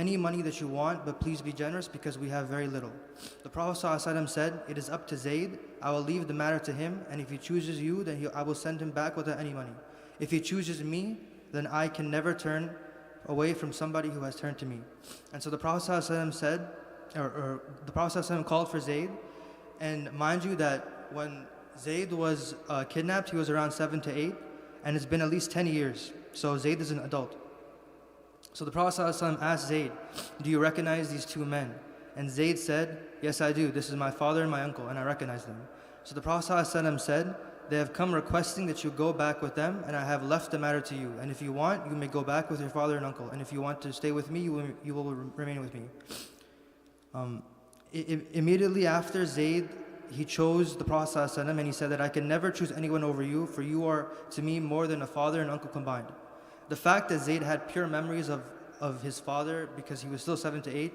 any money that you want, but please be generous because we have very little. The Prophet ﷺ said, it is up to Zayd. I will leave the matter to him, and if he chooses you, then I will send him back without any money. If he chooses me, then I can never turn away from somebody who has turned to me. And so the Prophet ﷺ said, or the Prophet ﷺ called for Zayd. And mind you that when Zayd was kidnapped, he was around 7 to 8, and it's been at least 10 years. So Zayd is an adult. So the Prophet ﷺ asked Zayd, do you recognize these two men? And Zayd said, yes, I do. This is my father and my uncle, and I recognize them. So the Prophet ﷺ said, they have come requesting that you go back with them, and I have left the matter to you. And if you want, you may go back with your father and uncle. And if you want to stay with me, you will remain with me. Immediately after Zayd, he chose the Prophet ﷺ, and he said that I can never choose anyone over you, for you are to me more than a father and uncle combined. The fact that Zayd had pure memories of his father because he was still 7 to 8,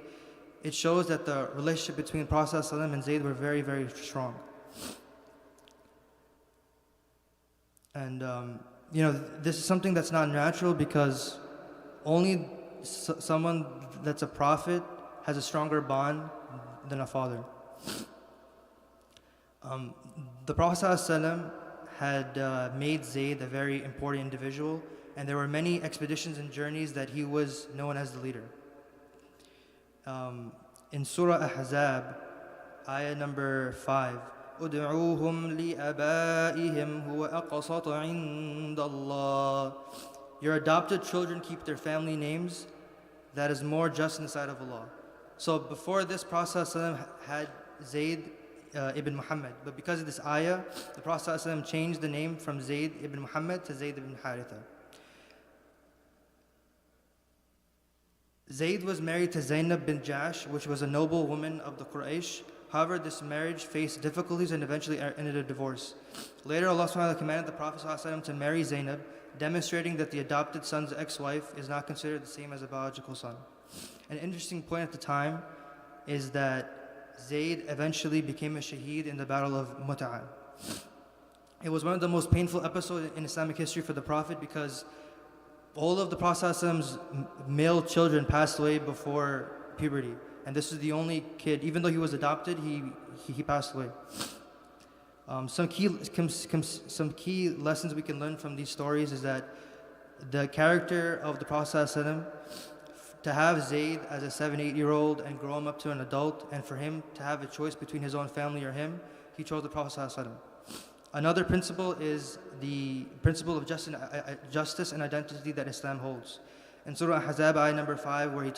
it shows that the relationship between the Prophet ﷺ and Zayd were very, very strong. And this is something that's not natural because only someone that's a prophet has a stronger bond than a father. The Prophet ﷺ had made Zayd a very important individual, and there were many expeditions and journeys that he was known as the leader. In Surah Ahzab, ayah number 5, "Ud'uuhum li'abaihim huwa aqsatu 'inda Allah." Your adopted children keep their family names. That is more just in the sight of Allah. So before this, Prophet ﷺ had Zayd ibn Muhammad, but because of this ayah, the Prophet ﷺ changed the name from Zayd ibn Muhammad to Zaid ibn Haritha. Zayd was married to Zainab bin Jahsh, which was a noble woman of the Quraysh. However, this marriage faced difficulties and eventually ended in a divorce. Later, Allah subhanahu wa ta'ala commanded the Prophet ﷺ to marry Zainab, demonstrating that the adopted son's ex-wife is not considered the same as a biological son. An interesting point at the time is that Zayd eventually became a shaheed in the Battle of Mut'ah. It was one of the most painful episodes in Islamic history for the Prophet because all of the Prophet's male children passed away before puberty. And this is the only kid, even though he was adopted, he passed away. Some key lessons we can learn from these stories is that the character of the Prophet ﷺ, to have Zayd as a 7, 8-year-old and grow him up to an adult, and for him to have a choice between his own family or him, he chose the Prophet ﷺ. Another principle is the principle of justice and identity that Islam holds. In Surah Ahzab, ayah number 5, where Allah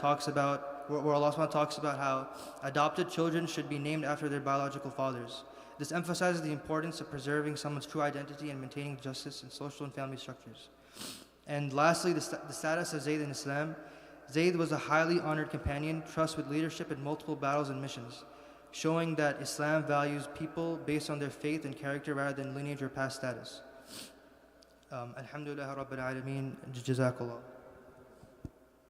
SWT talks about how adopted children should be named after their biological fathers. This emphasizes the importance of preserving someone's true identity and maintaining justice in social and family structures. And lastly, the status of Zayd in Islam. Zayd was a highly honored companion, trusted with leadership in multiple battles and missions, showing that Islam values people based on their faith and character rather than lineage or past status. Alhamdulillah Rabbil Alameen, Jazakallah.